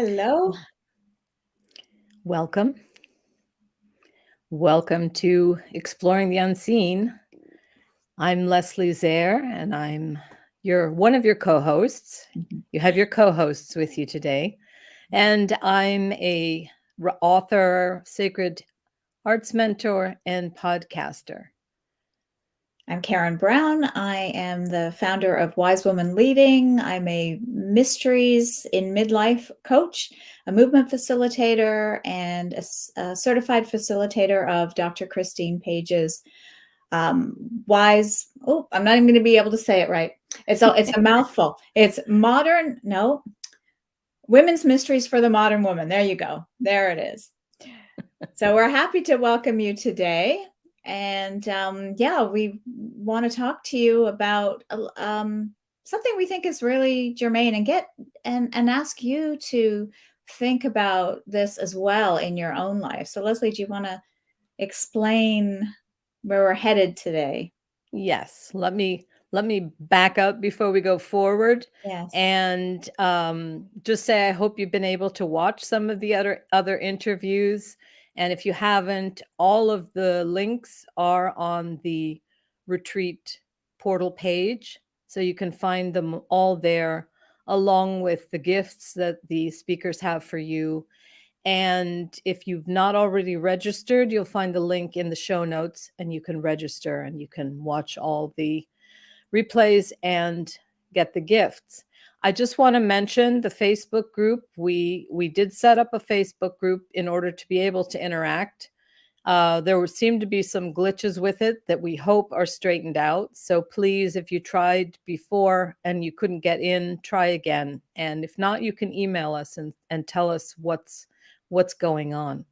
Hello. Welcome. Welcome to Exploring the Unseen. I'm Leslie Zehr, and I'm one of your co-hosts. You have your co-hosts with you today. And I'm a author, sacred arts mentor, and podcaster. I'm Keren Brown. I am the founder of WiseWoman Leading. I'm a mysteries in midlife coach, a movement facilitator, and a certified facilitator of Dr. Christine Page's Wise. Oh, I'm not even going to be able to say it right. It's a mouthful. It's Women's Mysteries for the Modern Woman. There you go. There it is. So we're happy to welcome you today. And we want to talk to you about something we think is really germane and ask you to think about this as well in your own life. So Leslie, do you want to explain where we're headed today? Yes, let me back up before we go forward. Yes. And just say I hope you've been able to watch some of the other interviews. And if you haven't, all of the links are on the retreat portal page. So you can find them all there, along with the gifts that the speakers have for you. And if you've not already registered, you'll find the link in the show notes, and you can register and you can watch all the replays and get the gifts. I just want to mention the Facebook group. We did set up a Facebook group in order to be able to interact. There seemed to be some glitches with it that we hope are straightened out. So please, if you tried before and you couldn't get in, try again. And if not, you can email us and tell us what's going on.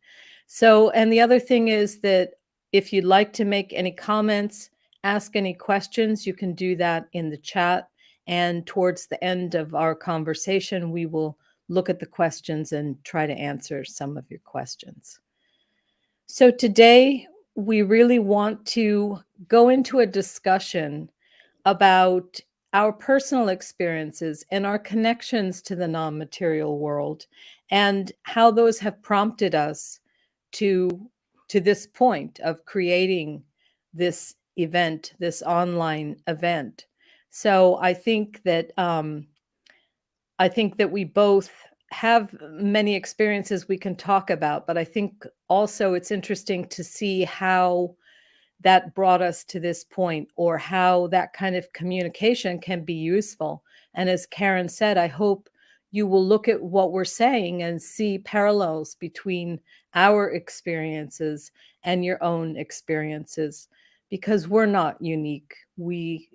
So, and the other thing is that if you'd like to make any comments, ask any questions, you can do that in the chat. And towards the end of our conversation, we will look at the questions and try to answer some of your questions. So today, we really want to go into a discussion about our personal experiences and our connections to the non-material world, and how those have prompted us to this point of creating this event, this online event. So I think that we both have many experiences we can talk about, but I think also it's interesting to see how that brought us to this point, or how that kind of communication can be useful. And as Keren said, I hope you will look at what we're saying and see parallels between our experiences and your own experiences, because we're not unique. We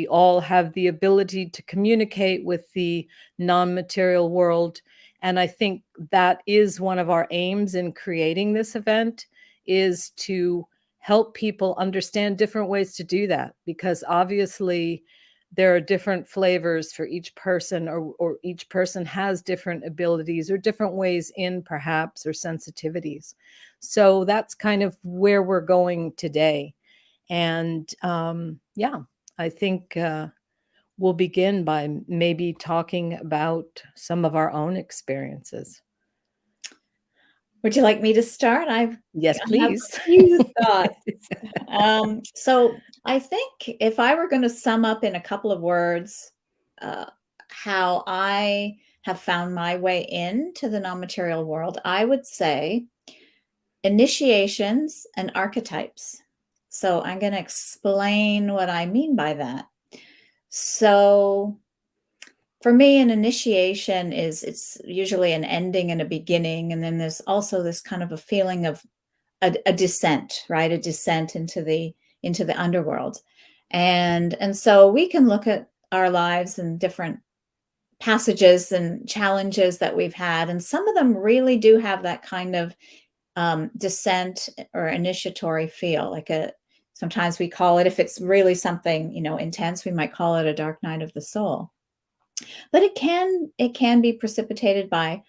all have the ability to communicate with the non-material world. And I think that is one of our aims in creating this event, is to help people understand different ways to do that, because obviously there are different flavors for each person, or each person has different abilities or different ways in, perhaps, or sensitivities. So that's kind of where we're going today. And I think we'll begin by maybe talking about some of our own experiences. Would you like me to start? Yes, please. Have a few thoughts. So I think if I were going to sum up in a couple of words how I have found my way into the non-material world, I would say initiations and archetypes. So I'm going to explain what I mean by that. So for me, an initiation it's usually an ending and a beginning. And then there's also this kind of a feeling of a descent, right? A descent into the underworld. And so we can look at our lives and different passages and challenges that we've had. And some of them really do have that kind of descent or initiatory feel, sometimes we call it, if it's really something, intense, we might call it a dark night of the soul. But it can be precipitated by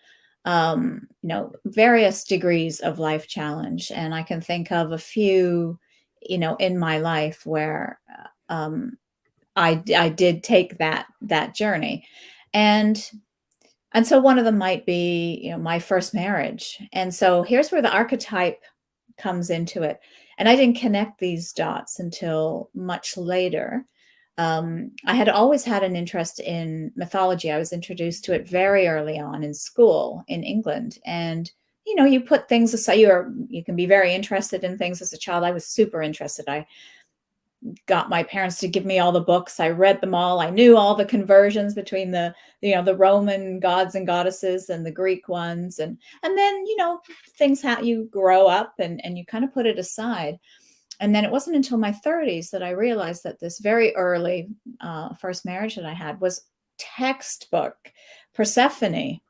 various degrees of life challenge. And I can think of a few, in my life where I did take that journey. And And so one of them might be, my first marriage. And so here's where the archetype comes into it. And I didn't connect these dots until much later. I had always had an interest in mythology. I was introduced to it very early on in school in England. And you put things aside. You can be very interested in things as a child. I was super interested. I got my parents to give me all the books. I read them all. I knew all the conversions between the Roman gods and goddesses and the Greek ones. And then, things how you grow up and you kind of put it aside. And then it wasn't until my 30s that I realized that this very early first marriage that I had was textbook Persephone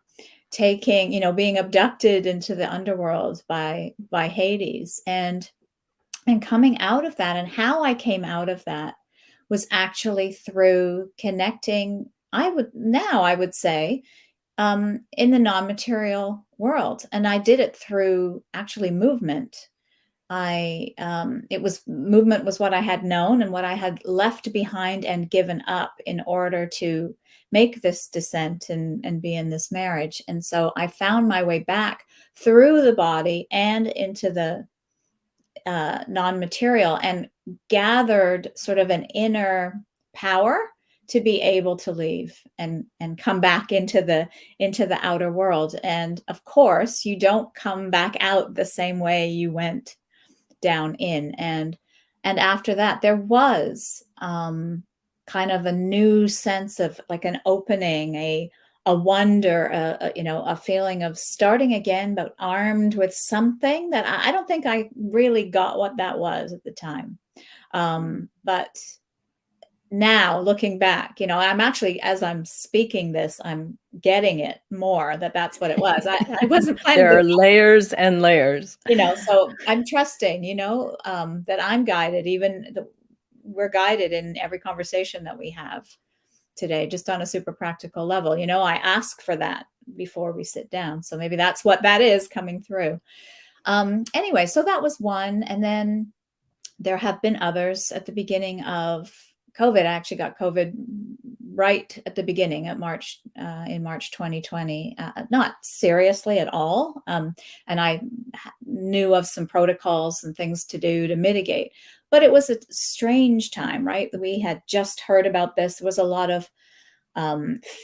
being abducted into the underworld by Hades and coming out of that. And how I came out of that was actually through connecting, I would say, in the non-material world. And I did it through actually movement. Movement was what I had known and what I had left behind and given up in order to make this descent and be in this marriage. And so I found my way back through the body and into the non-material, and gathered sort of an inner power to be able to leave and come back into the outer world. And of course, you don't come back out the same way you went down in. And after that, there was kind of a new sense of like an opening, a wonder, a feeling of starting again, but armed with something that I don't think I really got what that was at the time. But now looking back, I'm actually, as I'm speaking this, I'm getting it more that's what it was. I wasn't planning. There are layers and layers. So I'm trusting, that I'm guided, we're guided in every conversation that we have today, just on a super practical level. I ask for that before we sit down. So maybe that's what that is coming through. Anyway, so that was one. And then there have been others at the beginning of COVID. I actually got COVID right at the beginning of March, in March 2020, not seriously at all. And I knew of some protocols and things to do to mitigate, but it was a strange time, right? We had just heard about this. There was a lot of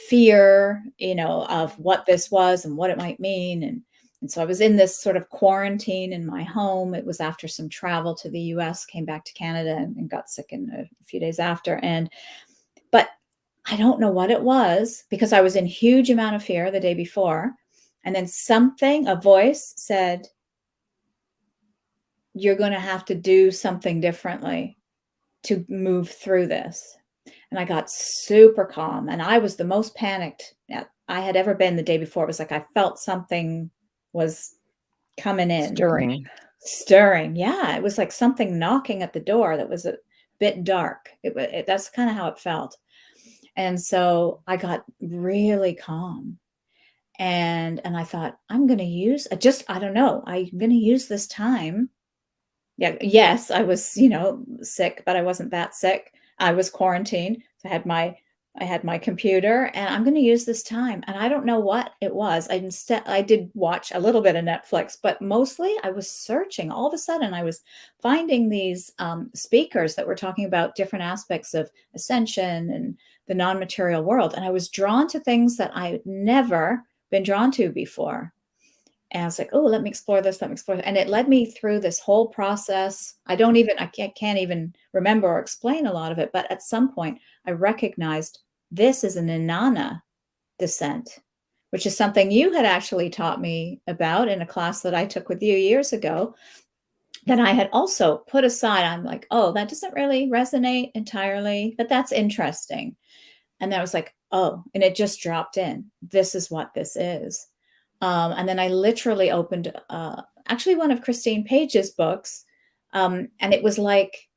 fear, of what this was and what it might mean. And so I was in this sort of quarantine in my home. It was after some travel to the US, came back to Canada and got sick in a few days after. But I don't know what it was, because I was in huge amount of fear the day before. And then a voice said, you're going to have to do something differently to move through this. And I got super calm, and I was the most panicked I had ever been the day before. It was like I felt something was coming in. Stirring. Yeah. It was like something knocking at the door that was a bit dark. That's kind of how it felt. And so I got really calm. And I thought, I'm going to use I don't know, I'm going to use this time. Yeah. Yes, I was, sick, but I wasn't that sick. I was quarantined. So I had my computer, and I'm going to use this time. And I don't know what it was. I did watch a little bit of Netflix, but mostly I was searching. All of a sudden, I was finding these speakers that were talking about different aspects of ascension and the non-material world. And I was drawn to things that I had never been drawn to before. And I was like, oh, let me explore this, let me explore that. And it led me through this whole process. I can't even remember or explain a lot of it. But at some point, I recognized this is an Inanna descent, which is something you had actually taught me about in a class that I took with you years ago, that I had also put aside. I'm like, oh, that doesn't really resonate entirely, but that's interesting. And then I was like, oh, and it just dropped in. This is what this is. And then I literally opened actually one of Christine Page's books. And it was like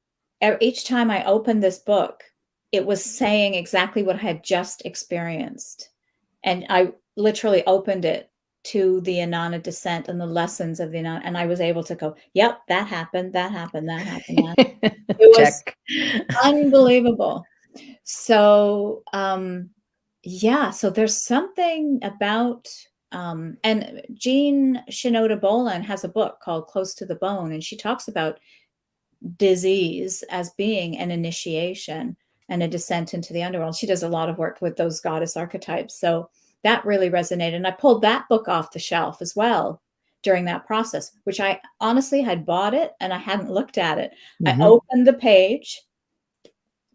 each time I opened this book, it was saying exactly what I had just experienced. And I literally opened it to the Inanna descent and the lessons of the Inanna. And I was able to go, yep, that happened, that happened, that happened. It was unbelievable. So, Yeah, so there's something about, and Jean Shinoda Bolen has a book called Close to the Bone, and she talks about disease as being an initiation and a descent into the underworld. She does a lot of work with those goddess archetypes. So that really resonated. And I pulled that book off the shelf as well during that process, which I honestly had bought it and I hadn't looked at it. I Mhm. opened the page,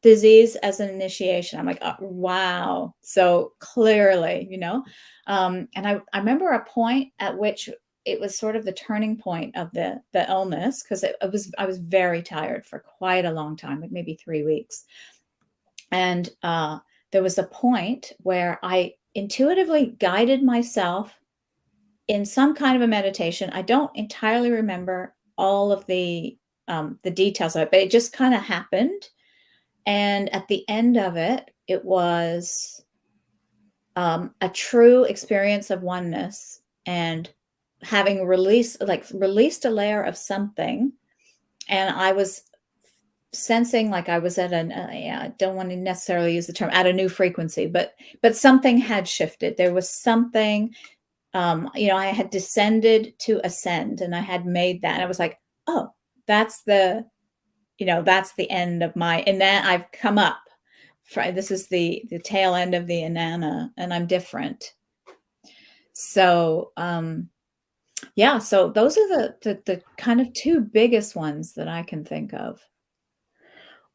disease as an initiation. I'm like, oh, wow. So clearly, and I remember a point at which it was sort of the turning point of the illness, because I was very tired for quite a long time, like maybe 3 weeks. And there was a point where I intuitively guided myself in some kind of a meditation. I don't entirely remember all of the details of it, but it just kind of happened. And at the end of it, it was a true experience of oneness and having released a layer of something. And I was sensing like I was at yeah, I don't want to necessarily use the term at a new frequency, but something had shifted. There was something, I had descended to ascend, and I had made that. And I was like, oh, that's that's the end of my, and then I've come up. This is the tail end of the Inanna, and I'm different. So, yeah, so those are the kind of two biggest ones that I can think of.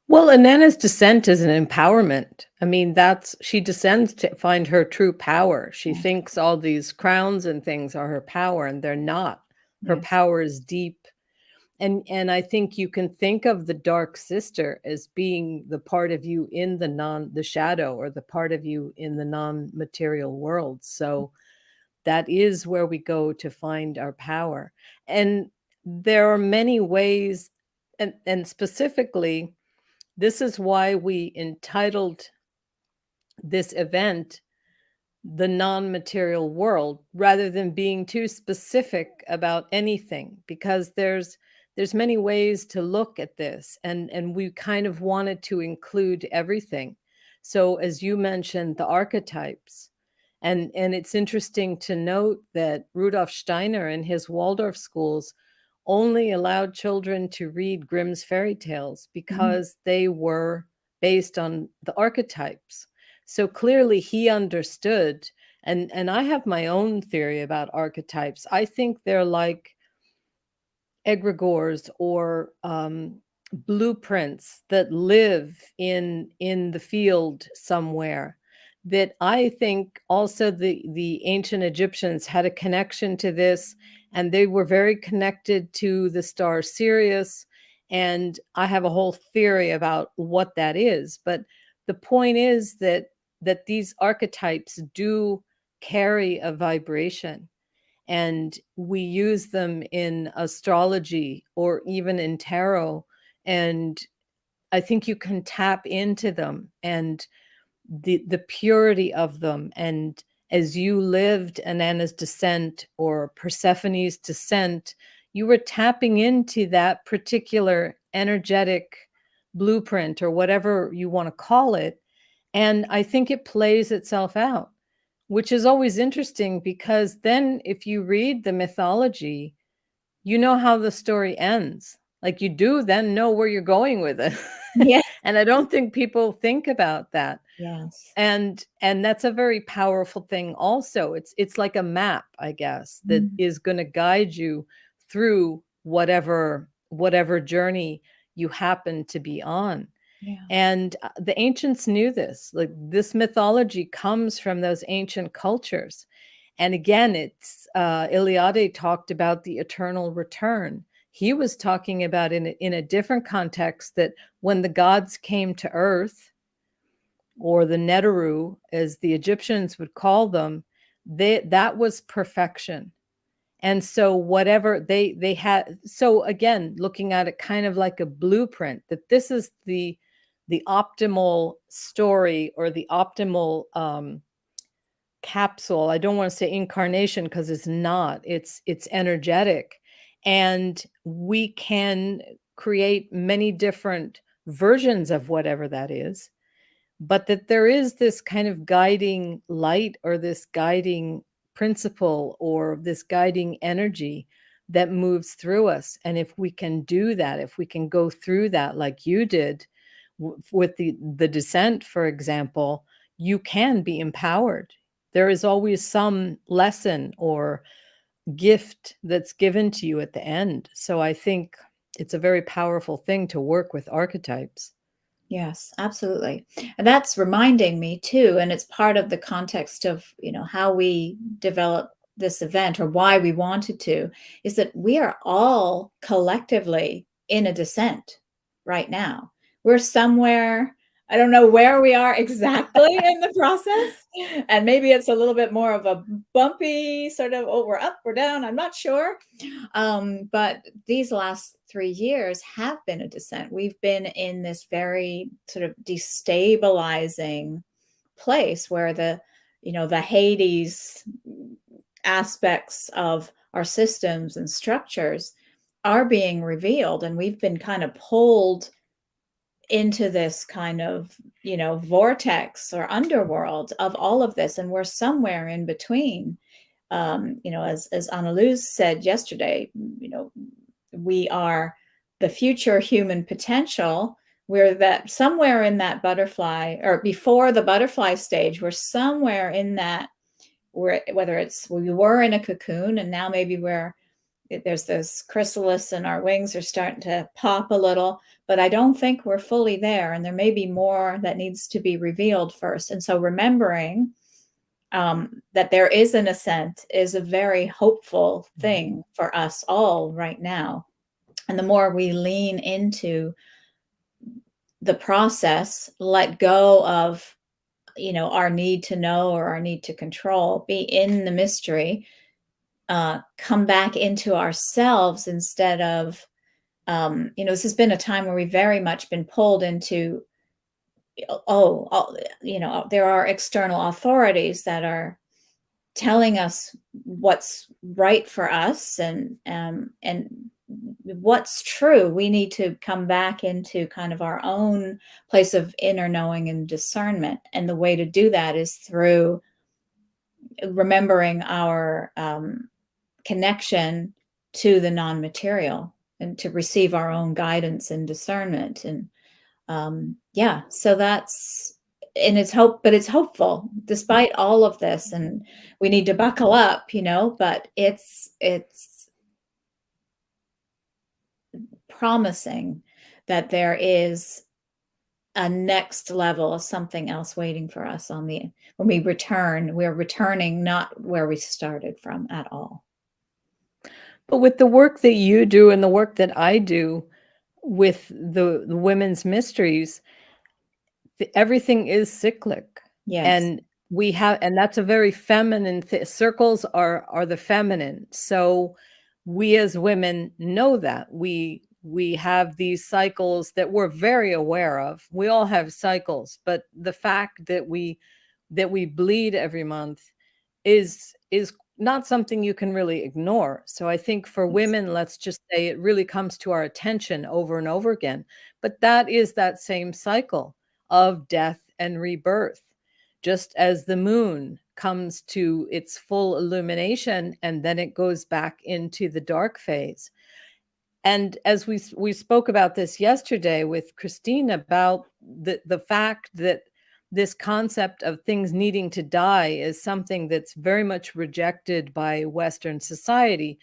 Well, Anana's descent is an empowerment. I mean, she descends to find her true power. She Yeah. thinks all these crowns and things are her power, and they're not. Her Yes. power is deep. And I think you can think of the dark sister as being the part of you in the shadow, or the part of you in the non-material world. So that is where we go to find our power. And there are many ways, and specifically, this is why we entitled this event the non-material world, rather than being too specific about anything, because there's many ways to look at this, and we kind of wanted to include everything. So as you mentioned, the archetypes, and it's interesting to note that Rudolf Steiner in his Waldorf schools only allowed children to read Grimm's fairy tales Mhm. because they were based on the archetypes. So clearly he understood, and I have my own theory about archetypes. I think they're like egregores, or blueprints that live in the field somewhere, that I think also the ancient Egyptians had a connection to this, and they were very connected to the star Sirius. And I have a whole theory about what that is, but the point is that these archetypes do carry a vibration, and we use them in astrology or even in tarot. And I think you can tap into them, and the purity of them. And as you lived Anana's descent or Persephone's descent, you were tapping into that particular energetic blueprint, or whatever you want to call it. And I think it plays itself out, which is always interesting, because then if you read the mythology, you know how the story ends. Like, you do then know where you're going with it. Yeah. And I don't think people think about that. Yes. And that's a very powerful thing also. It's like a map, I guess, that Mm. is going to guide you through whatever journey you happen to be on. Yeah. And the ancients knew this. Like, this mythology comes from those ancient cultures. And again, it's Iliade talked about the eternal return. He was talking about in a different context, that when the gods came to earth, or the Neteru, as the Egyptians would call them, that was perfection. And so whatever they had, so again, looking at it kind of like a blueprint, that this is the optimal story, or the optimal capsule. I don't want to say incarnation, because it's not. It's energetic, and we can create many different versions of whatever that is. but that there is this kind of guiding light or this guiding principle or this guiding energy that moves through us. And if we can do that, if we can go through that like you did with the descent, for example, you can be empowered. There is always some lesson or gift that's given to you at the end. So I think it's a very powerful thing to work with archetypes. Yes, absolutely. And that's reminding me too, and it's part of the context of, how we develop this event or why we wanted to, is that we are all collectively in a descent right now. We're somewhere, I don't know where we are exactly in the process. And maybe it's a little bit more of a bumpy sort of, oh, we're up, we're down, I'm not sure. But these last 3 years have been a descent. We've been in this very sort of destabilizing place where the Hades aspects of our systems and structures are being revealed. And we've been kind of pulled into this kind of, vortex or underworld of all of this. And we're somewhere in between. As Ana Luz said yesterday, we are the future human potential. We're that somewhere in that butterfly, or before the butterfly stage, we're somewhere in that, whether it's we were in a cocoon and now maybe there's this chrysalis and our wings are starting to pop a little, but I don't think we're fully there. And there may be more that needs to be revealed first. And so remembering that there is an ascent is a very hopeful thing for us all right now. And the more we lean into the process, let go of, our need to know or our need to control, be in the mystery, come back into ourselves instead of, this has been a time where we've very much been pulled into, there are external authorities that are telling us what's right for us and what's true. We need to come back into kind of our own place of inner knowing and discernment. And the way to do that is through remembering our connection to the non-material and to receive our own guidance and discernment. And so that's, and it's hopeful despite all of this. And we need to buckle up, but it's promising that there is a next level of something else waiting for us when we return. We're returning not where we started from at all. But with the work that you do and the work that I do with the women's mysteries, everything is cyclic. Yes. And that's a very feminine circles are the feminine. So we as women know that we have these cycles that we're very aware of. We all have cycles, but the fact that we bleed every month is not something you can really ignore. So I think for women, let's just say it really comes to our attention over and over again. But that is that same cycle of death and rebirth, just as the moon comes to its full illumination and then it goes back into the dark phase. And as we spoke about this yesterday with Christine about the fact that this concept of things needing to die is something that's very much rejected by Western society.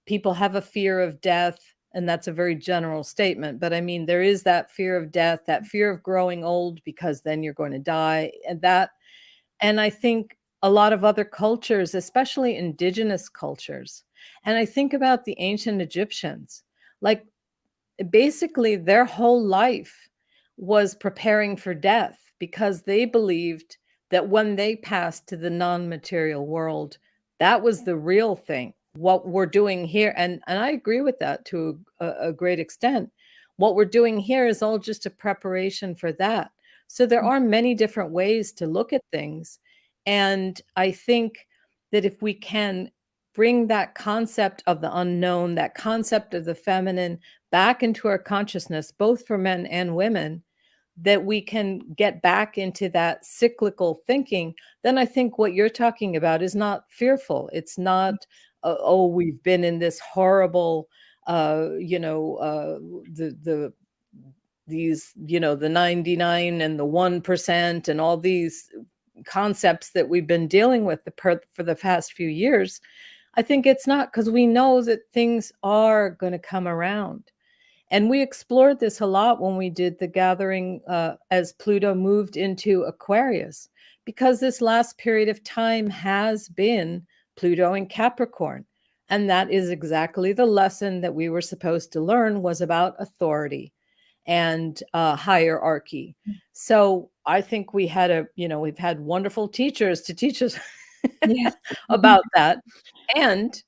People have a fear of death, and that's a very general statement. But I mean, there is that fear of death, that fear of growing old, because then you're going to die. And I think a lot of other cultures, especially indigenous cultures, and I think about the ancient Egyptians, like basically their whole life was preparing for death because they believed that when they passed to the non-material world, that was the real thing. What we're doing here, and I agree with that to a great extent. What we're doing here is all just a preparation for that. So there are many different ways to look at things. And I think that if we can bring that concept of the unknown, that concept of the feminine back into our consciousness, both for men and women, that we can get back into that cyclical thinking, then I think what you're talking about is not fearful. It's not, oh, we've been in this horrible, you know, these, you know, the 99 and the 1% and all these concepts that we've been dealing with for the past few years. I think it's not, because we know that things are going to come around. And we explored this a lot when we did the gathering as Pluto moved into Aquarius, because this last period of time has been Pluto in Capricorn. And that is exactly the lesson that we were supposed to learn, was about authority and hierarchy. So I think we had we've had wonderful teachers to teach us Yes. about that. And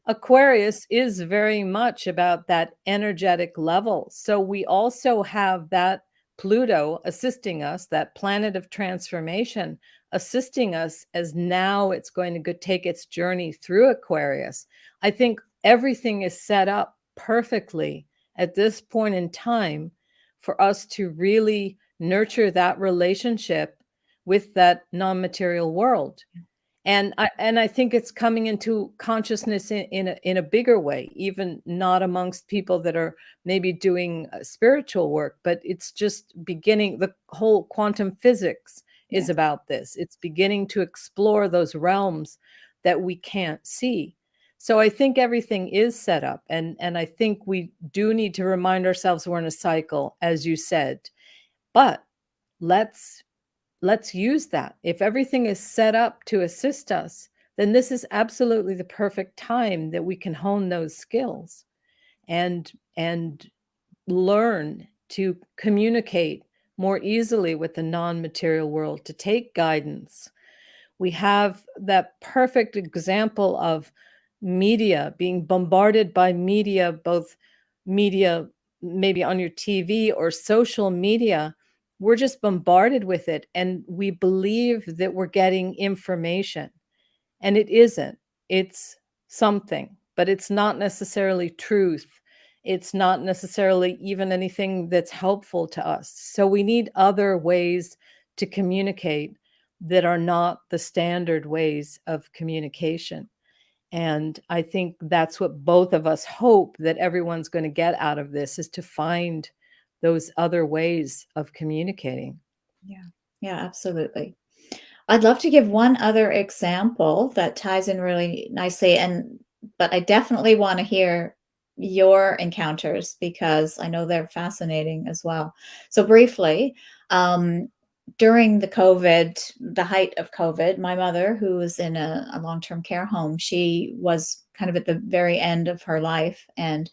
Aquarius is very much about that energetic level. So we also have that Pluto assisting us, that planet of transformation assisting us, as now it's going to take its journey through Aquarius. I think everything is set up perfectly at this point in time for us to really nurture that relationship with that non-material world. And I think it's coming into consciousness in a bigger way, even not amongst people that are maybe doing spiritual work, but it's just beginning. The whole quantum physics is Yes. about this. It's beginning to explore those realms that we can't see. So I think everything is set up, and I think we do need to remind ourselves we're in a cycle, as you said, but let's let's use that. If everything is set up to assist us, then this is absolutely the perfect time that we can hone those skills and learn to communicate more easily with the non-material world, to take guidance. We have that perfect example of media, being bombarded by media, both media maybe on your TV or social media. We're just bombarded with it, and we believe that we're getting information, and it isn't. It's something, but it's not necessarily truth. It's not necessarily even anything that's helpful to us. So we need other ways to communicate that are not the standard ways of communication. And I think that's what both of us hope that everyone's going to get out of this, is to find those other ways of communicating. Yeah. Yeah, absolutely. I'd love to give one other example that ties in really nicely, but I definitely want to hear your encounters because I know they're fascinating as well. So briefly, um, during the height of COVID, my mother, who was in a long-term care home, she was kind of at the very end of her life, and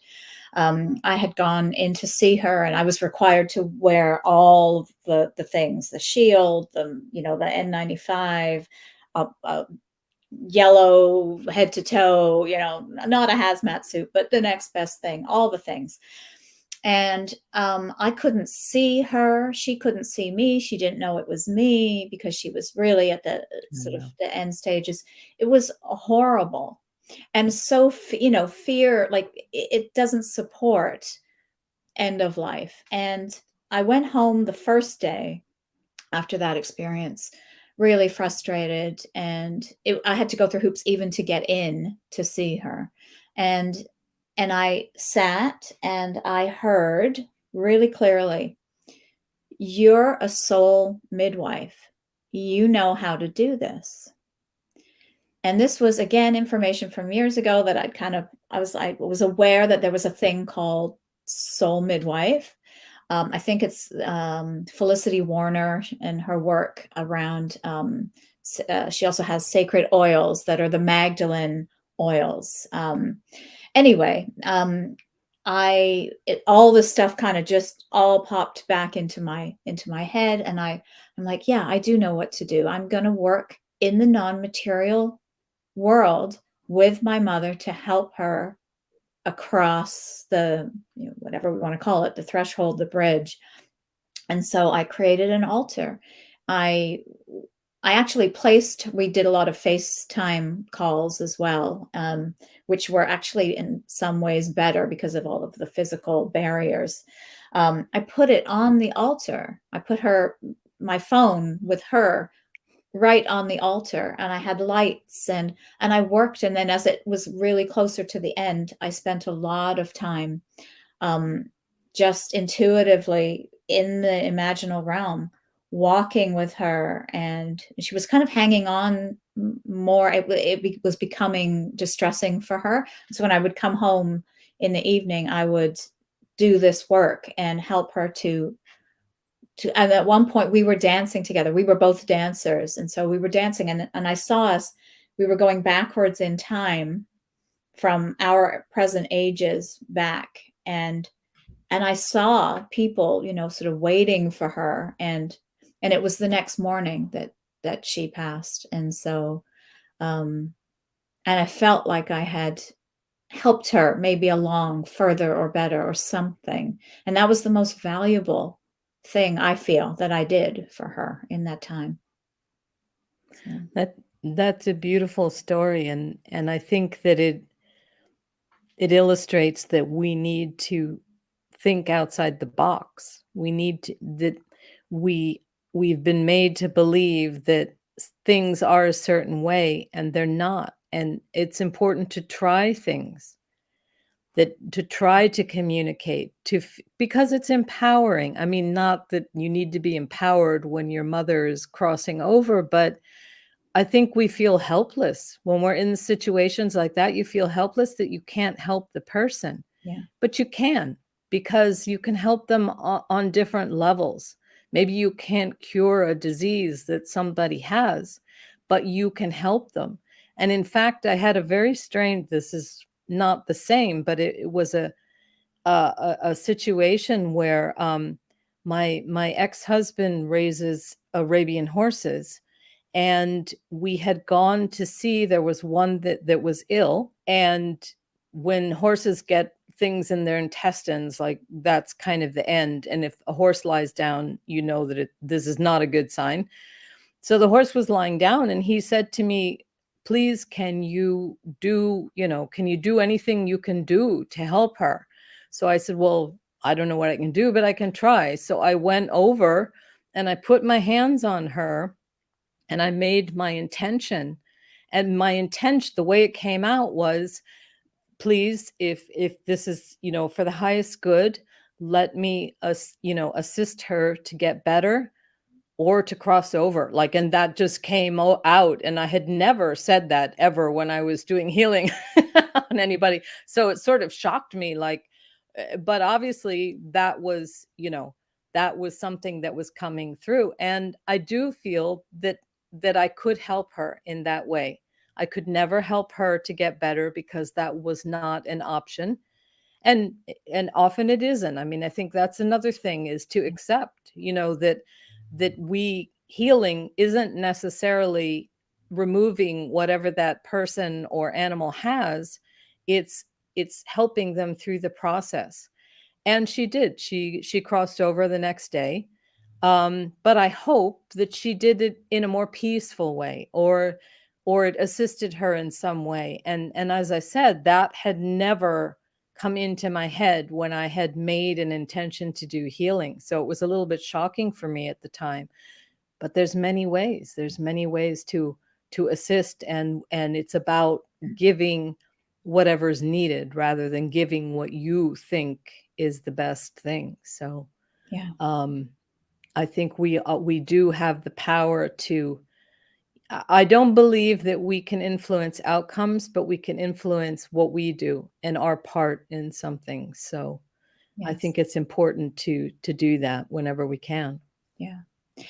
I had gone in to see her, and I was required to wear all of the things, the shield, the N95, yellow head to toe, not a hazmat suit, but the next best thing, all the things. And I couldn't see her. She couldn't see me. She didn't know it was me because she was really at the sort of Yeah. the end stages. It was horrible. And so, fear, like it doesn't support end of life. And I went home the first day after that experience, really frustrated. And I had to go through hoops even to get in to see her. And I sat and I heard really clearly, "You're a soul midwife. You know how to do this." And this was again information from years ago that I was aware that there was a thing called soul midwife. I think it's Felicity Warner and her work around. She also has sacred oils that are the Magdalene oils. Anyway, all this stuff kind of just all popped back into my head, and I'm like, yeah, I do know what to do. I'm going to work in the non-material world with my mother to help her across whatever we want to call it, the threshold, the bridge. And so I created an altar. I I actually we did a lot of FaceTime calls as well, which were actually in some ways better because of all of the physical barriers. I put it on the altar. I put my phone with her right on the altar, and I had lights, and I worked. And then as it was really closer to the end, I spent a lot of time um, just intuitively in the imaginal realm, walking with her. And she was kind of hanging on more. It was becoming distressing for her. So when I would come home in the evening, I would do this work and help her and at one point we were dancing together. We were both dancers. And so we were dancing, and I saw us, we were going backwards in time from our present ages back. And I saw people, sort of waiting for her, and it was the next morning that she passed. And so and I felt like I had helped her maybe along further or better or something. And that was the most valuable thing I feel that I did for her in that time. So, That's a beautiful story, and I think that it illustrates that we need to think outside the box. We need to that we we've been made to believe that things are a certain way and they're not. And it's important to try things, that to try to communicate because it's empowering. I mean, not that you need to be empowered when your mother is crossing over, but I think we feel helpless when we're in situations like that. You feel helpless that you can't help the person, yeah, but you can, because you can help them on different levels. Maybe you can't cure a disease that somebody has, but you can help them. And in fact, I had a very strange, this is not the same, but it was a situation where my ex-husband raises Arabian horses, and we had gone to see, there was one that was ill. And when horses get things in their intestines, like, that's kind of the end. And if a horse lies down, you know that this is not a good sign. So the horse was lying down, and he said to me, please, can you do anything you can do to help her? So I said, well, I don't know what I can do, but I can try. So I went over and I put my hands on her, and I made my intention. And my intention, the way it came out was, please, if this is, for the highest good, let me assist her to get better or to cross over. Like, and that just came out. And I had never said that ever when I was doing healing on anybody. So it sort of shocked me, like, but obviously that was something that was coming through. And I do feel that I could help her in that way. I could never help her to get better because that was not an option. And often it isn't. I mean, I think that's another thing, is to accept, that we healing isn't necessarily removing whatever that person or animal has. It's helping them through the process. And she did. She crossed over the next day. But I hope that she did it in a more peaceful way, or it assisted her in some way. And as I said, that had never come into my head when I had made an intention to do healing. So it was a little bit shocking for me at the time. But there's many ways. There's many ways to assist, and it's about giving whatever's needed rather than giving what you think is the best thing. So yeah, um, I think we do have the power to. I don't believe that we can influence outcomes, but we can influence what we do and our part in something. So I yes, think it's important to do that whenever we can. yeah.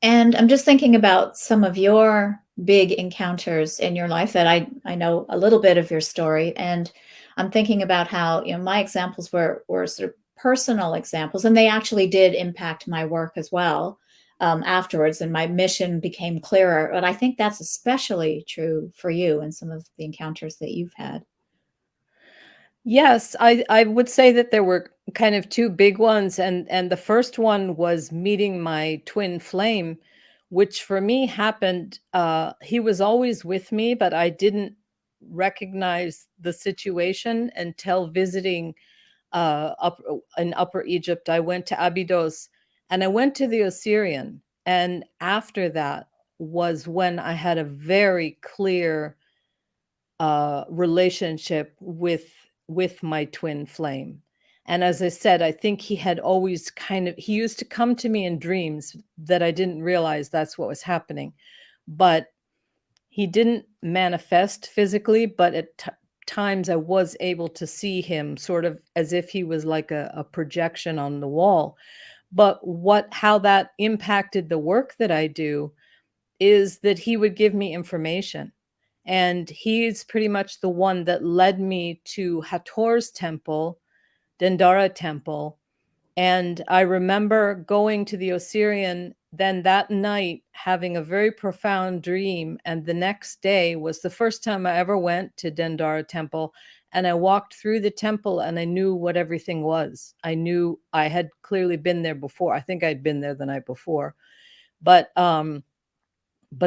And I'm just thinking about some of your big encounters in your life that I know a little bit of your story. And I'm thinking about how, my examples were sort of personal examples, and they actually did impact my work as well, afterwards, and my mission became clearer. But I think that's especially true for you and some of the encounters that you've had. Yes, I would say that there were kind of two big ones, and the first one was meeting my twin flame, which for me happened. He was always with me, but I didn't recognize the situation until visiting in Upper Egypt. I went to Abydos and I went to the Osirian. And after that was when I had a very clear relationship with my twin flame. And as I said, I think he had always he used to come to me in dreams that I didn't realize that's what was happening. But he didn't manifest physically, but at times I was able to see him sort of as if he was like a projection on the wall. But how that impacted the work that I do is that he would give me information. And he's pretty much the one that led me to Hathor's temple, Dendara temple. And I remember going to the Osirian, then that night having a very profound dream. And the next day was the first time I ever went to Dendara temple. And I walked through the temple and I knew what everything was. I knew I had clearly been there before. I think I'd been there the night before. But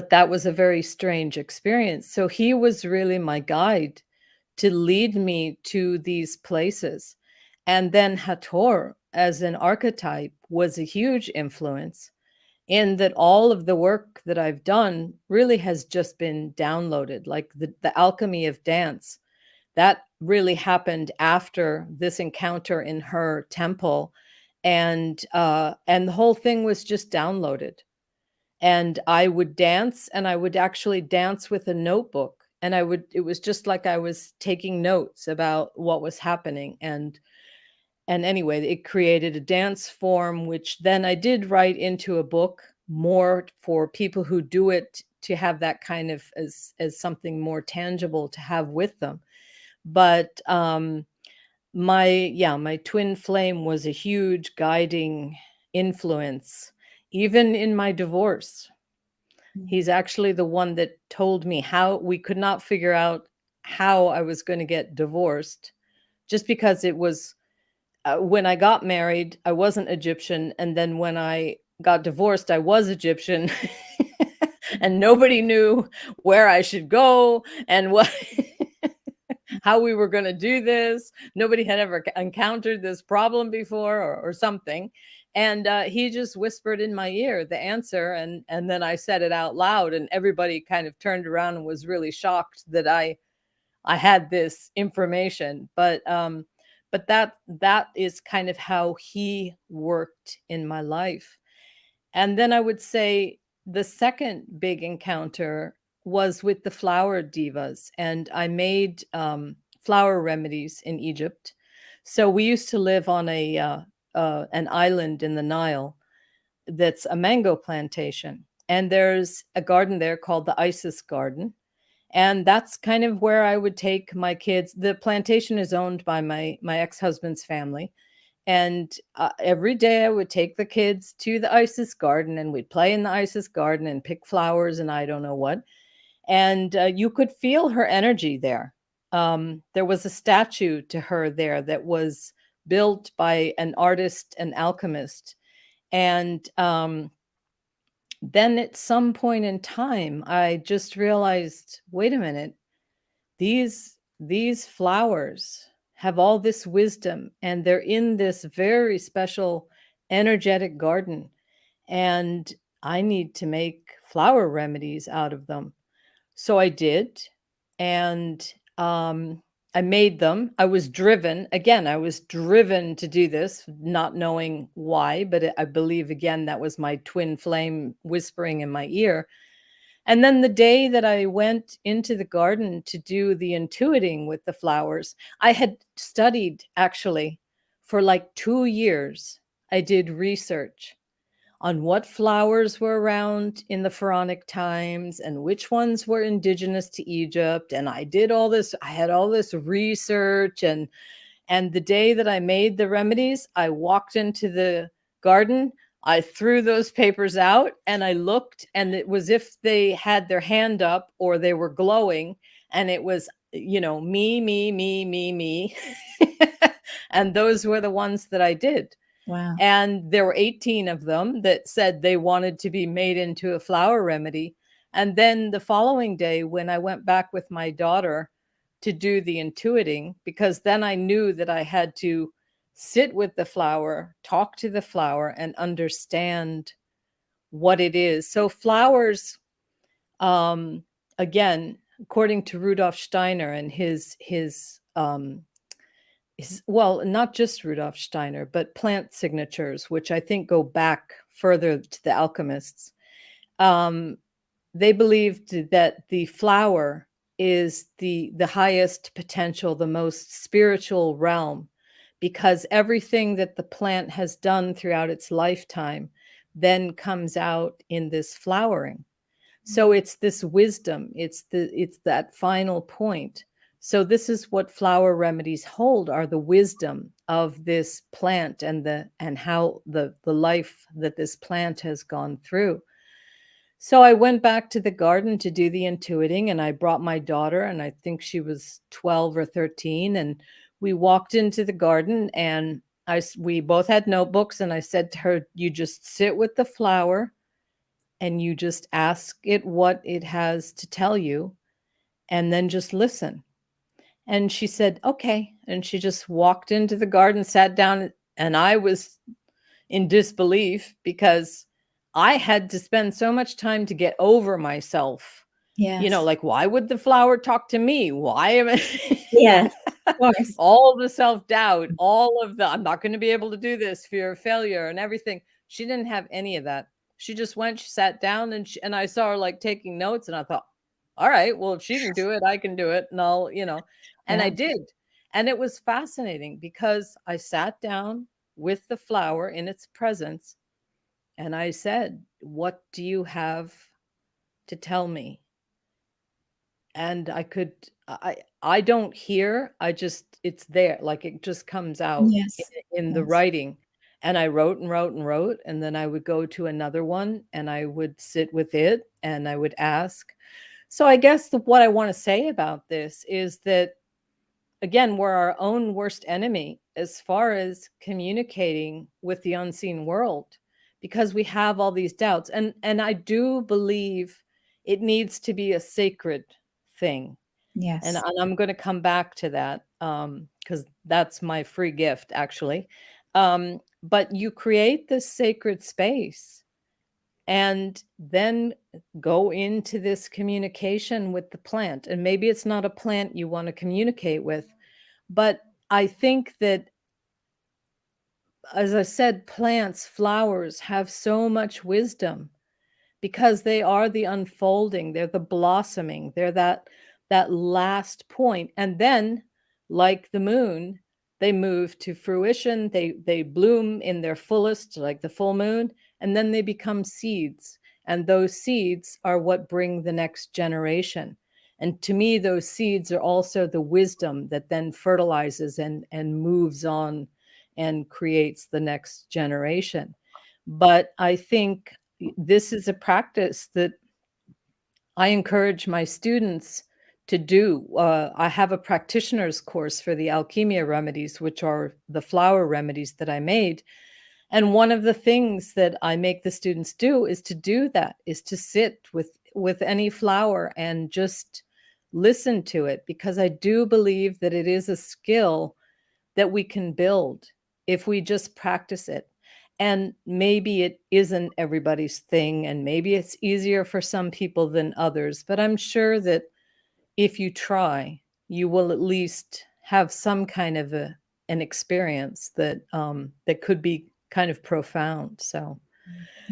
that was a very strange experience. So he was really my guide to lead me to these places. And then Hathor, as an archetype, was a huge influence in that all of the work that I've done really has just been downloaded, like the alchemy of dance. That really happened after this encounter in her temple. And the whole thing was just downloaded. And I would dance, and I would actually dance with a notebook. And it was just like I was taking notes about what was happening. And anyway, it created a dance form, which then I did write into a book more for people who do it to have that kind of as something more tangible to have with them. But my twin flame was a huge guiding influence, even in my divorce. He's actually the one that told me how we could not figure out how I was going to get divorced, just because it was when I got married, I wasn't Egyptian. And then when I got divorced, I was Egyptian. And nobody knew where I should go and what how we were going to do this. Nobody had ever encountered this problem before or something. And he just whispered in my ear the answer. And then I said it out loud, and everybody kind of turned around and was really shocked that I had this information. But that is kind of how he worked in my life. And then I would say the second big encounter was with the flower divas. And I made flower remedies in Egypt. So we used to live on an island in the Nile that's a mango plantation. And there's a garden there called the Isis Garden. And that's kind of where I would take my kids. The plantation is owned by my ex-husband's family. And every day I would take the kids to the Isis Garden, and we'd play in the Isis Garden and pick flowers and I don't know what. And you could feel her energy there. There was a statue to her there that was built by an artist, an alchemist. And then at some point in time, I just realized, wait a minute, these flowers have all this wisdom, and they're in this very special energetic garden, and I need to make flower remedies out of them. So I did, and I made them. I was driven to do this, not knowing why, but I believe, again, that was my twin flame whispering in my ear. And then the day that I went into the garden to do the intuiting with the flowers, I had studied actually for like 2 years. I did research on what flowers were around in the pharaonic times and which ones were indigenous to Egypt. And I had all this research. And the day that I made the remedies, I walked into the garden, I threw those papers out, and I looked, and it was if they had their hand up or they were glowing, and it was, me. And those were the ones that I did. Wow. And there were 18 of them that said they wanted to be made into a flower remedy. And then the following day, when I went back with my daughter to do the intuiting, because then I knew that I had to sit with the flower, talk to the flower, and understand what it is. So flowers, um, again, according to Rudolf Steiner and well, not just Rudolf Steiner, but plant signatures, which I think go back further to the alchemists. Um, they believed that the flower is the highest potential, the most spiritual realm, because everything that the plant has done throughout its lifetime then comes out in this flowering. So it's this wisdom, it's that final point. So this is what flower remedies hold, are the wisdom of this plant and how the life that this plant has gone through. So I went back to the garden to do the intuiting, and I brought my daughter, and I think she was 12 or 13, and we walked into the garden, and we both had notebooks, and I said to her, you just sit with the flower and you just ask it what it has to tell you, and then just listen. And she said, okay. And she just walked into the garden, sat down, and I was in disbelief because I had to spend so much time to get over myself. Yes. Like, why would the flower talk to me? Why am I Yes. Of course. all the self-doubt, all of the I'm not going to be able to do this, fear of failure and everything. She didn't have any of that. She just went, she sat down, and I saw her like taking notes, and I thought, all right, well, if she can do it, I can do it. And and I Yeah. did. And it was fascinating because I sat down with the flower in its presence and I said, what do you have to tell me? And I don't hear, it's there, like it just comes out Yes. in the Yes. writing. And I wrote and wrote and wrote, and then I would go to another one and I would sit with it and I would ask. So I guess what I want to say about this is that, again, we're our own worst enemy as far as communicating with the unseen world, because we have all these doubts. And I do believe it needs to be a sacred thing. And Yes. I'm going to come back to that, because that's my free gift, actually. But you create this sacred space and then go into this communication with the plant. And maybe it's not a plant you want to communicate with, but I think that, as I said, plants, flowers have so much wisdom because they are the unfolding, they're the blossoming, they're that last point. And then, like the moon, they move to fruition, they bloom in their fullest, like the full moon, and then they become seeds. And those seeds are what bring the next generation. And to me, those seeds are also the wisdom that then fertilizes and moves on and creates the next generation. But I think this is a practice that I encourage my students to do. I have a practitioner's course for the alchemia remedies, which are the flower remedies that I made. And one of the things that I make the students do is to do that, is to sit with any flower and just listen to it, because I do believe that it is a skill that we can build if we just practice it. And maybe it isn't everybody's thing, and maybe it's easier for some people than others, but I'm sure that if you try, you will at least have some kind of an experience that could be kind of profound. So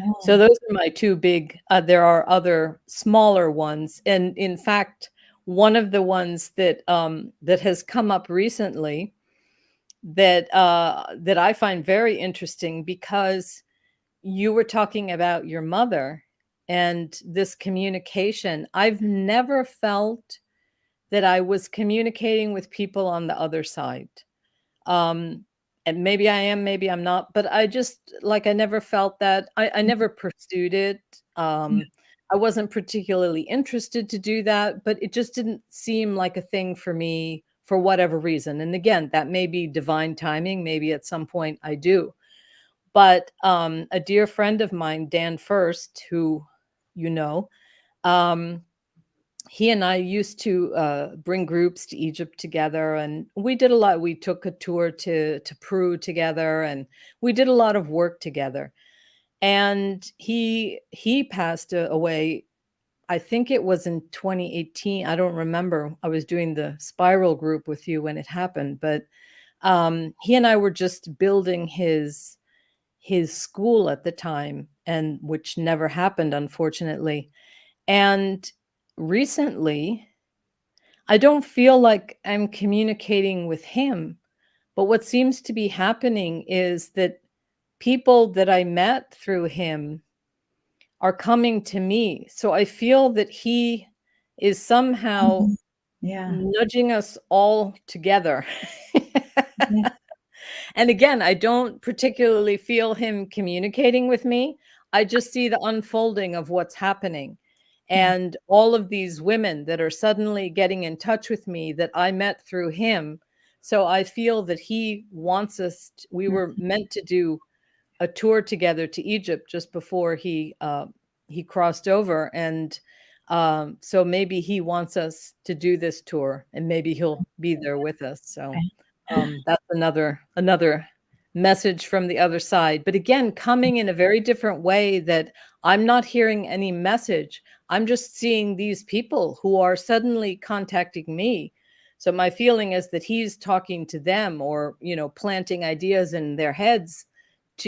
Oh, those are my two big. There are other smaller ones, and in fact, one of the ones that has come up recently that I find very interesting, because you were talking about your mother and this communication. I've never felt that I was communicating with people on the other side. Um, and maybe I am, maybe I'm not, but I just, like, I never felt that. I never pursued it. yeah. I wasn't particularly interested to do that, but it just didn't seem like a thing for me for whatever reason. And again, that may be divine timing. Maybe at some point I do. But a dear friend of mine, Dan First, who you know, um, he and I used to bring groups to Egypt together, and we did a lot. We took a tour to Peru together, and we did a lot of work together. And he passed away. I think it was in 2018. I don't remember. I was doing the spiral group with you when it happened, but he and I were just building his school at the time, and which never happened, unfortunately. And recently, I don't feel like I'm communicating with him, but what seems to be happening is that people that I met through him are coming to me. So I feel that he is somehow Mhm. Yeah. nudging us all together. Yeah. And again, I don't particularly feel him communicating with me. I just see the unfolding of what's happening. Yeah. And all of these women that are suddenly getting in touch with me that I met through him. So I feel that he wants us, we were Mhm. meant to do a tour together to Egypt just before he crossed over, and so maybe he wants us to do this tour, and maybe he'll be there with us. So Okay. that's another message from the other side. But again, coming in a very different way that I'm not hearing any message. I'm just seeing these people who are suddenly contacting me. So my feeling is that he's talking to them, or planting ideas in their heads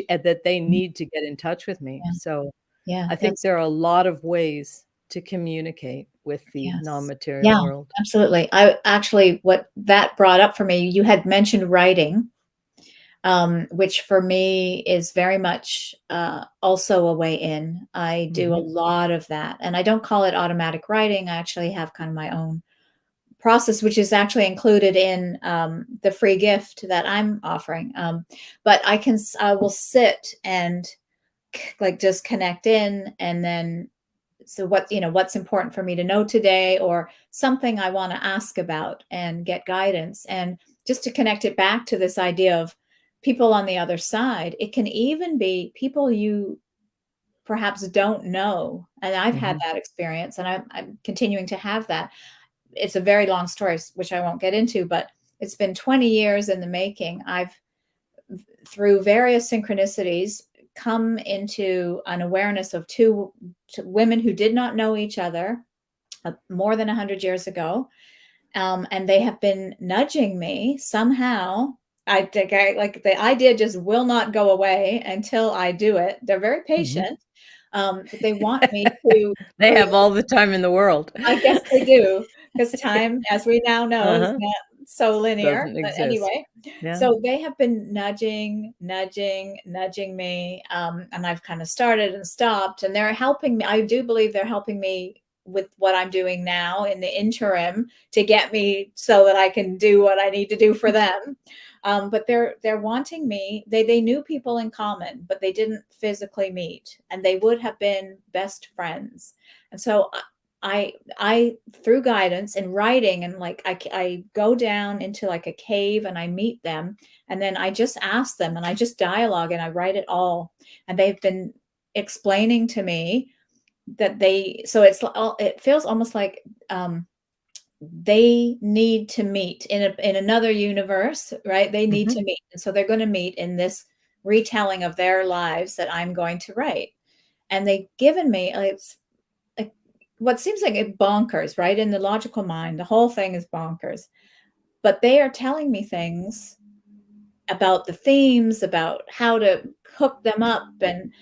that they Mhm. need to get in touch with me. Yeah. So Yeah. I think That's there are a lot of ways to communicate with the yes. non-material Yeah, world. absolutely. I actually, what that brought up for me, you had mentioned writing, which for me is very much also a way in. I do a Mhm, lot of that, and I don't call it automatic writing. I actually have kind of my own process, which is actually included in the free gift that I'm offering. But I will sit and like just connect in, and then so what's important for me to know today, or something I want to ask about and get guidance, and just to connect it back to this idea of people on the other side. It can even be people you perhaps don't know, and I've had mhm. that experience, and I'm continuing to have that. It's a very long story, which I won't get into, but it's been 20 years in the making. I've, through various synchronicities, come into an awareness of two women who did not know each other more than 100 years ago. And they have been nudging me somehow. I think like the idea just will not go away until I do it. They're very Mhm. patient, but they want me to They have create. all the time in the world. I guess they do, because time, as we now know, is Uh-huh. not so linear. Doesn't But exist. anyway, Yeah. so they have been nudging me, and I've kind of started and stopped, and they're helping me. I do believe they're helping me with what I'm doing now in the interim to get me so that I can do what I need to do for them. But they're wanting me. They knew people in common, but they didn't physically meet, and they would have been best friends. And so I through guidance and writing, and like I go down into like a cave and I meet them, and then I just ask them and I just dialogue and I write it all, and they've been explaining to me that it feels almost like they need to meet in another universe, right? They need Mhm. to meet, and so they're going to meet in this retelling of their lives that I'm going to write. And they've given me like what seems like it bonkers, right? In the logical mind, the whole thing is bonkers. But they are telling me things about the themes, about how to hook them up, and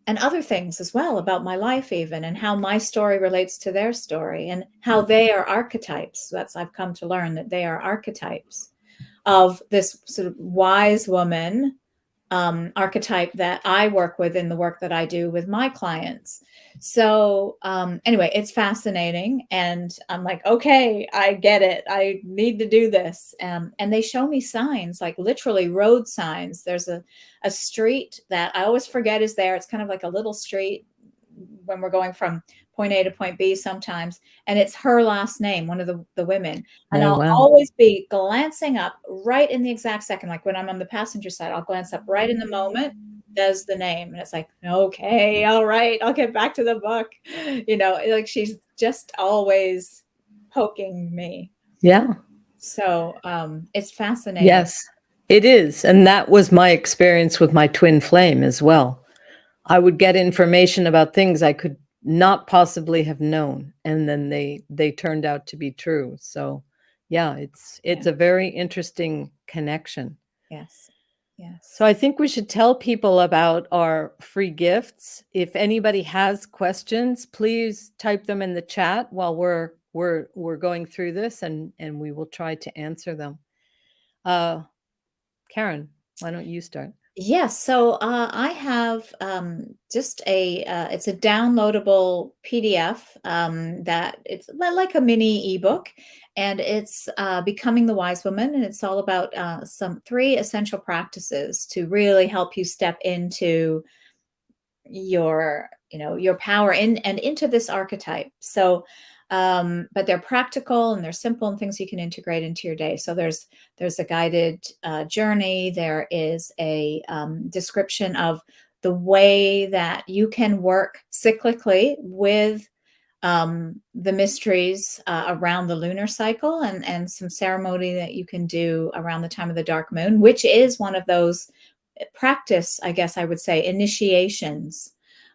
and other things as well about my life, even, and how my story relates to their story, and how they are archetypes. That's I've come to learn that they are archetypes of this sort of wise woman archetype that I work with in the work that I do with my clients. So, anyway, it's fascinating. And I'm like, okay, I get it. I need to do this. And they show me signs, like literally road signs. There's a street that I always forget is there. It's kind of like a little street when we're going from point A to point B sometimes, and it's her last name, one of the women. And Oh, I'll wow. always be glancing up right in the exact second. Like when I'm on the passenger side, I'll glance up right in the moment, does the name. And it's like, okay, all right, I'll get back to the book. Like she's just always poking me. Yeah. So it's fascinating. Yes, it is. And that was my experience with my twin flame as well. I would get information about things I could not possibly have known, and then they turned out to be true. So yeah, it's Yeah. a very interesting connection. Yes. Yes. So I think we should tell people about our free gifts. If anybody has questions, please type them in the chat while we're going through this, and we will try to answer them. Keren, why don't you start? Yes, so I have just it's a downloadable PDF that it's like a mini ebook, and it's Becoming the Wise Woman, and it's all about some 3 essential practices to really help you step into your power and into this archetype. So but they're practical and they're simple and things you can integrate into your day. So there's a guided journey. There is a description of the way that you can work cyclically with the mysteries around the lunar cycle, and some ceremony that you can do around the time of the dark moon, which is one of those practice, I guess I would say, initiations.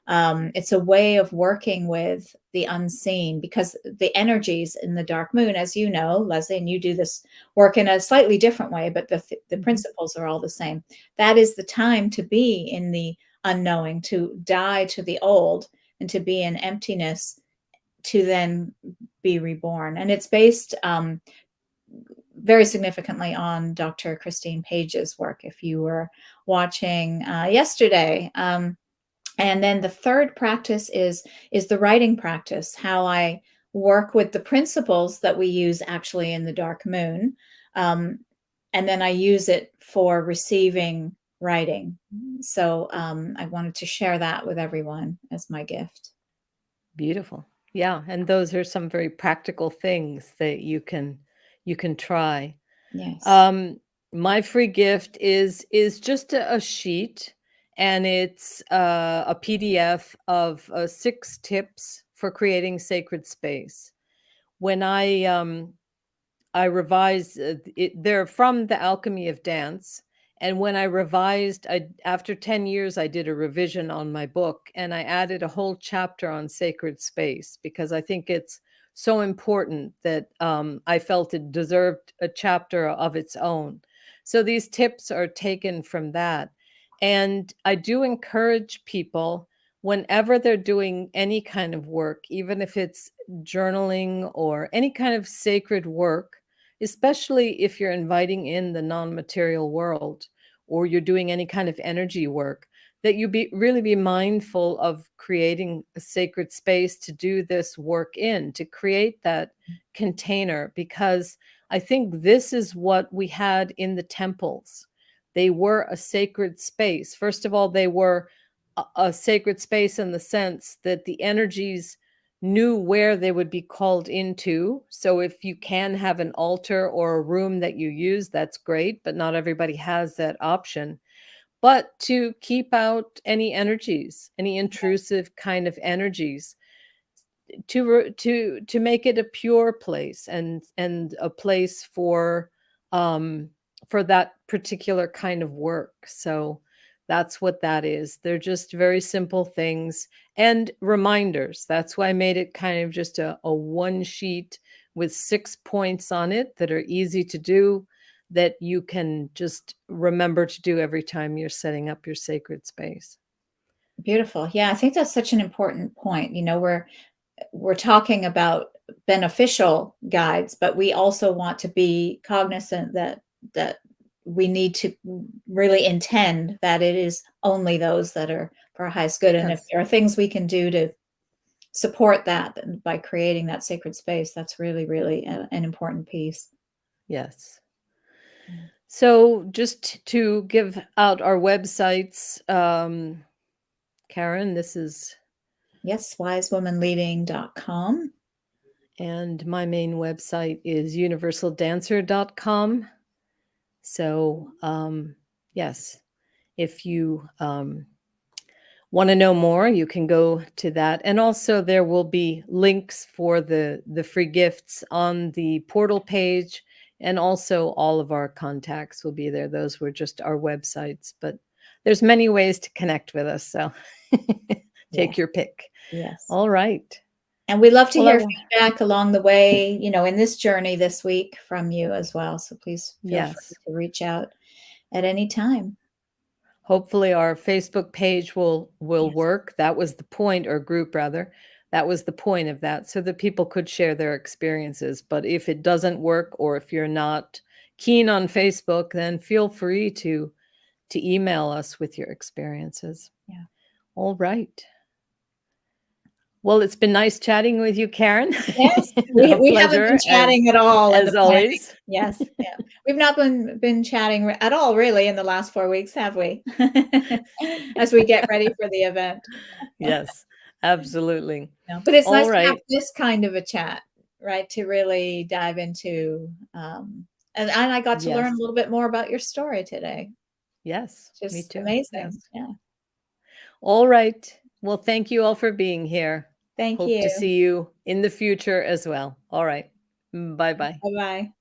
It's a way of working with the unseen, because the energies in the dark moon, as you know, Leslie, and you do this work in a slightly different way, but the principles are all the same. That is the time to be in the unknowing, to die to the old, and to be in emptiness, to then be reborn. And it's based very significantly on Dr. Christine Page's work, if you were watching yesterday. And then the third practice is the writing practice, how I work with the principles that we use actually in the dark moon. And then I use it for receiving writing. So I wanted to share that with everyone as my gift. Beautiful. Yeah, and those are some very practical things that you can try. Yes. My free gift is just a sheet, and it's a PDF of 6 tips for creating sacred space. When I revised it, they're from the Alchemy of Dance. And when I revised, after 10 years, I did a revision on my book, and I added a whole chapter on sacred space, because I think it's so important that I felt it deserved a chapter of its own. So these tips are taken from that. And I do encourage people, whenever they're doing any kind of work, even if it's journaling or any kind of sacred work, especially if you're inviting in the non-material world, or you're doing any kind of energy work, that you really be mindful of creating a sacred space to do this work in, to create that container, because I think this is what we had in the temples. They were a sacred space. First of all, they were a sacred space in the sense that the energies knew where they would be called into. So if you can have an altar or a room that you use, that's great, but not everybody has that option. But to keep out any energies, any intrusive kind of energies, to make it a pure place, and a place for that particular kind of work. So that's what that is. They're just very simple things and reminders. That's why I made it kind of just a one sheet with 6 points on it that are easy to do, that you can just remember to do every time you're setting up your sacred space. Beautiful. Yeah, I think that's such an important point. We're talking about beneficial guides, but we also want to be cognizant that we need to really intend that it is only those that are for our highest good. And if Yes. there are things we can do to support that, then by creating that sacred space, that's really, really an important piece. Yes. So just to give out our websites, Keren, this is Yes, wisewomanleading.com. And my main website is universaldancer.com. So, yes, if you want to know more, you can go to that. And also there will be links for the free gifts on the portal page, and also all of our contacts will be there. Those were just our websites, but there's many ways to connect with us. So take Yes, your pick. yes. All right. And we love to Well, hear feedback along the way, in this journey this week from you as well. So please feel free yes. to reach out at any time. Hopefully our Facebook page will Yes. work. That was the point, or group rather. That was the point of that, so that people could share their experiences. But if it doesn't work, or if you're not keen on Facebook, then feel free to email us with your experiences. Yeah. All right. Well, it's been nice chatting with you, Karen. Yes, A we haven't been pleasure chatting at all in the as planning. always. Yes, yeah. We've not been chatting at all really in the last 4 weeks, have we? As we get ready for the event. Yes, absolutely. No, but it's All nice to have right. this kind of a chat, right? To really dive into, and I got to learn a Yes. little bit more about your story today. Yes, me Just too. amazing. Yes. Yeah. All right. Well, thank you all for being here. Thank Hope to you. see you in the future as well. All right. Bye bye. Bye-bye.